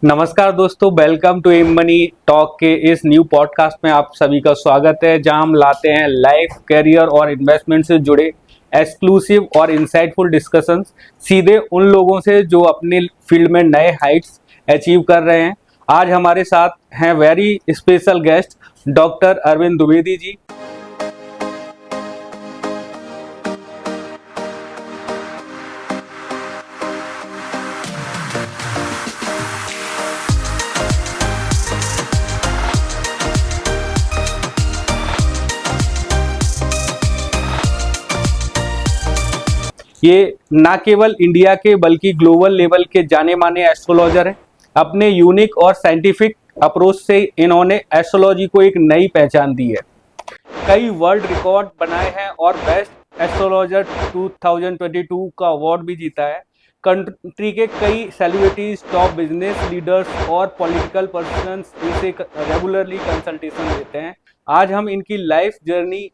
नमस्कार दोस्तों, welcome to M money talk के इस न्यू पॉडकास्ट में आप सभी का स्वागत है, जहां हम लाते हैं लाइफ, करियर और इन्वेस्टमेंट से जुड़े एक्सक्लूसिव और इंसाइटफुल डिस्कशंस सीधे उन लोगों से जो अपने फील्ड में नए हाइट्स अचीव कर रहे हैं। आज हमारे साथ हैं very special guest doctor Arvind Dwivedi ji. ये ना केवल इंडिया के बल्कि ग्लोबल लेवल के जाने माने एस्ट्रोलॉजर हैं। अपने यूनिक और साइंटिफिक अप्रोच से इन्होंने एस्ट्रोलॉजी को एक नई पहचान दी है। कई वर्ल्ड रिकॉर्ड बनाए हैं और बेस्ट एस्ट्रोलॉजर 2022 का अवार्ड भी जीता है। कंट्री के कई सेलिब्रिटीज, टॉप बिजनेस लीडर्स और पॉलिटिकल पर्सन्स इसे रेगुलरली कंसल्टेशन देते हैं। आज हम इनकी लाइफ जर्नी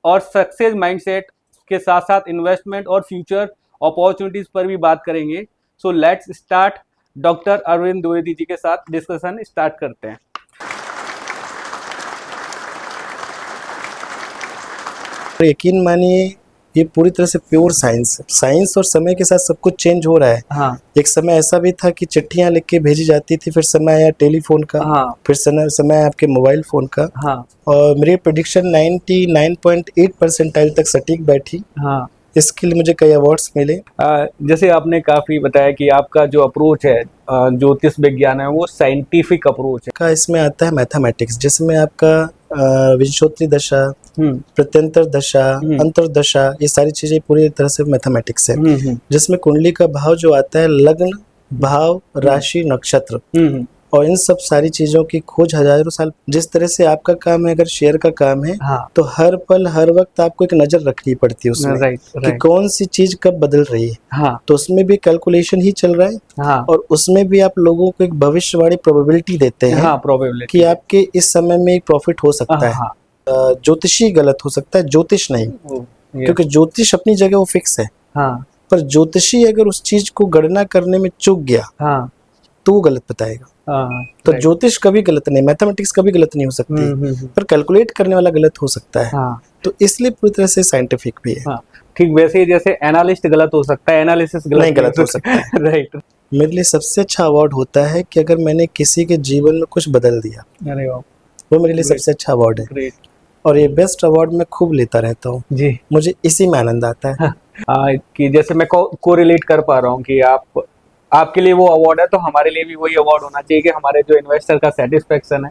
और सक्सेस माइंडसेट के साथ साथ इन्वेस्टमेंट और फ्यूचर अपॉर्चुनिटीज पर भी बात करेंगे। So let's start. Doctor Arvind Dwivedi ji के साथ डिस्कशन स्टार्ट करते हैं। यकीन मानिए, ये पूरी तरह से प्योर साइंस और समय के साथ सब कुछ चेंज हो रहा है। हाँ। एक समय ऐसा भी था कि चिट्ठियां लिख के भेजी जाती थी, फिर समय आया टेलीफोन का। हाँ। फिर समय आया आपके मोबाइल फोन का। हाँ। और मेरी प्रेडिक्शन 99.8% तक सटीक बैठी। हाँ। इसके लिए मुझे कई अवार्ड्स मिले। जैसे आपने काफी बताया कि आपका जो अप्रोच है ज्योतिष विज्ञान है वो साइंटिफिक अप्रोच है। का इसमें आता है मैथमेटिक्स, जिसमें आपका विंशोत्तरी दशा, प्रत्यंतर दशा, अंतर्दशा, ये सारी चीजें पूरी तरह से मैथमेटिक्स है। जिसमें कुंडली का भाव जो आता है लग्न, भाव, राशि, नक्षत्र, और इन सब सारी चीजों की खोज हजारों साल। जिस तरह से आपका काम है, अगर शेयर का काम है, हाँ। तो हर पल हर वक्त आपको एक नजर रखनी पड़ती है उसमें, कि कौन सी चीज कब बदल रही है। हाँ। तो उसमें भी कैलकुलेशन ही चल रहा है। हाँ। और उसमें भी आप लोगों को एक भविष्यवाणी प्रोबेबिलिटी देते हैं। हाँ, प्रोबेबिलिटी कि आपके इस समय में एक प्रॉफिट हो सकता है। हाँ। ज्योतिषी गलत हो सकता है, ज्योतिष नहीं, क्योंकि ज्योतिष अपनी जगह वो फिक्स है। हाँ। पर ज्योतिषी अगर उस चीज को गणना करने में चूक गया, हाँ, तो वो गलत बताएगा। तो ज्योतिष कभी गलत नहीं, मैथमेटिक्स कभी गलत नहीं हो सकती, पर कैलकुलेट करने वाला गलत हो सकता है। हाँ। तो इसलिए पूरी तरह से साइंटिफिक भी है। हाँ, ठीक वैसे ही जैसे एनालिस्ट गलत हो सकता है, एनालिसिस गलत हो सकता है। राइट। मेरे लिए सबसे अच्छा अवार्ड होता है कि अगर मैंने किसी के जीवन में कुछ बदल दिया, अरे वाह, वो मेरे लिए सबसे अच्छा अवार्ड है। ग्रेट। और ये बेस्ट अवार्ड मैं खूब लेता रहता हूँ जी। मुझे इसी में आनंद आता है। कि जैसे मैं को रिलेट कर पा रहा हूँ कि आपके लिए वो अवार्ड है, तो हमारे लिए भी वही अवार्ड होना चाहिए कि हमारे जो इन्वेस्टर का सेटिस्फेक्शन है,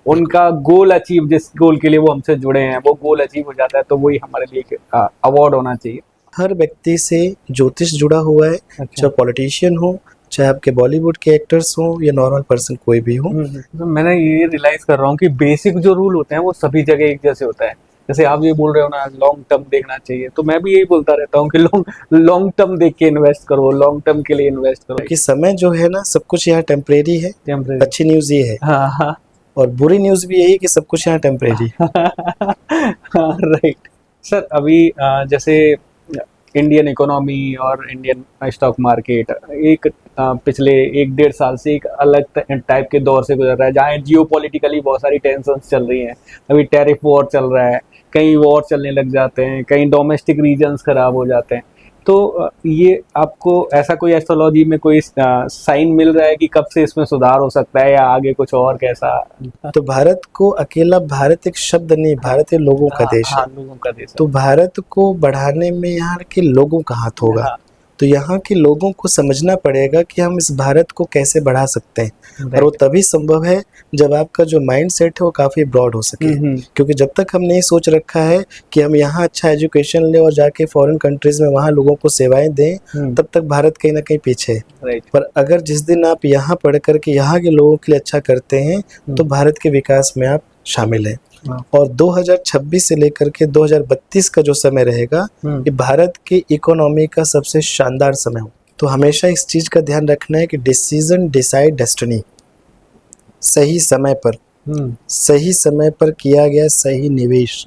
उनका गोल अचीव, जिस गोल के लिए वो हमसे जुड़े हैं वो गोल अचीव हो जाता है, तो वही हमारे लिए अवार्ड होना चाहिए। हर व्यक्ति से ज्योतिष जुड़ा हुआ है। अच्छा। चाहे पॉलिटिशियन हो, चाहे आपके बॉलीवुड के एक्टर्स हो, या नॉर्मल पर्सन कोई भी हो। तो मैंने ये रियलाइज कर रहा हूँ कि बेसिक जो रूल होते हैं वो सभी जगह एक जैसे होता है। जैसे आप ये बोल रहे हो ना, लॉन्ग टर्म देखना चाहिए, तो मैं भी यही बोलता रहता हूँ कि लॉन्ग टर्म देख के इन्वेस्ट करो, लॉन्ग टर्म के लिए इन्वेस्ट करो। क्योंकि समय जो है ना, सब कुछ यहाँ टेम्परेरी है। अच्छी न्यूज ये है। हाँ। हाँ। और बुरी न्यूज भी यही है कि सब कुछ यहाँ टेम्परेरी। Right sir. अभी जैसे इंडियन इकोनॉमी और इंडियन स्टॉक मार्केट एक पिछले 1-1.5 साल से एक अलग टाइप के दौर से गुजर रहा है, जहाँ जियोपॉलिटिकली बहुत सारी टेंशन्स चल रही हैं। अभी टैरिफ वॉर चल रहा है, कहीं वॉर चलने लग जाते हैं, कहीं डोमेस्टिक रीजन्स खराब हो जाते हैं। तो ये आपको ऐसा कोई एस्ट्रोलॉजी में कोई साइन मिल रहा है कि कब से इसमें सुधार हो सकता है, या आगे कुछ और कैसा? तो भारत को अकेला, भारत एक शब्द नहीं, भारत ये लोगों का देश है। लोगों का देश है। तो भारत को बढ़ाने में यहाँ के लोगों का हाथ होगा। हाँ। तो यहाँ के लोगों को समझना पड़ेगा कि हम इस भारत को कैसे बढ़ा सकते हैं। और वो तभी संभव है जब आपका जो माइंड सेट है वो काफ़ी ब्रॉड हो सके। क्योंकि जब तक हमने ये सोच रखा है कि हम यहाँ अच्छा एजुकेशन लें और जाके फॉरेन कंट्रीज में वहाँ लोगों को सेवाएं दें, तब तक भारत कहीं ना कहीं पीछे है। पर अगर जिस दिन आप यहाँ पढ़ करके यहाँ के लोगों के लिए अच्छा करते हैं, तो भारत के विकास में आप शामिल हैं। और 2026 से लेकर के 2032 का जो समय रहेगा, ये भारत के इकोनॉमी का सबसे शानदार समय हो। तो हमेशा इस चीज का ध्यान रखना है कि डिसीजन डिसाइड डेस्टिनी। सही समय पर किया गया सही निवेश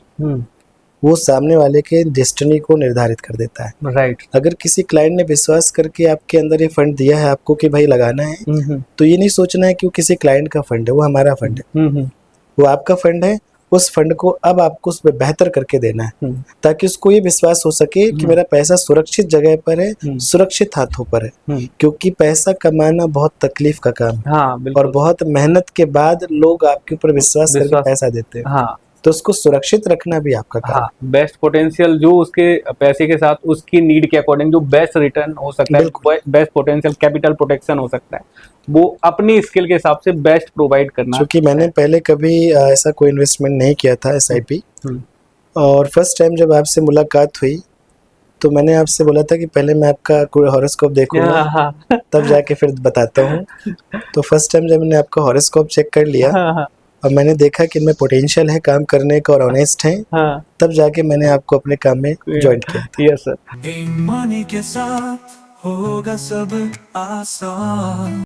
वो सामने वाले के डेस्टिनी को निर्धारित कर देता है। राइट। अगर किसी क्लाइंट ने विश्वास करके आपके अंदर ये फंड दिया है आपको कि भाई लगाना है, तो ये नहीं सोचना है कि वो किसी क्लाइंट का फंड है, वो हमारा फंड है, वो आपका फंड है। उस फंड को अब आपको उस पर बेहतर करके देना है, ताकि उसको ये विश्वास हो सके कि मेरा पैसा सुरक्षित जगह पर है, सुरक्षित हाथों पर है। क्योंकि पैसा कमाना बहुत तकलीफ का काम है, हाँ, बिल्कुल। और बहुत मेहनत के बाद लोग आपके ऊपर विश्वास करके पैसा देते हैं। हाँ, तो उसको सुरक्षित रखना भी आपका काम। हाँ, बेस्ट पोटेंशियल जो उसके पैसे के साथ उसकी नीड के अकॉर्डिंग जो बेस्ट रिटर्न हो सकता है, बेस्ट पोटेंशियल कैपिटल प्रोटेक्शन हो सकता है, वो अपनी स्किल के हिसाब से बेस्ट प्रोवाइड करना। क्योंकि मैंने पहले कभी ऐसा कोई इन्वेस्टमेंट नहीं किया था SIP, और फर्स्ट टाइम जब आपसे मुलाकात हुई तो मैंने आपसे बोला था कि पहले मैं आपका हॉरोस्कोप देखूंगा, तब जाके फिर बताता हूँ। तो फर्स्ट टाइम जब मैंने आपका हॉरोस्कोप चेक कर लिया और मैंने देखा कि इनमें पोटेंशियल है काम करने का और ऑनेस्ट है, तब जाके मैंने आपको अपने काम में ज्वाइन किया था। Yes sir. मनी के साथ होगा सब आसान।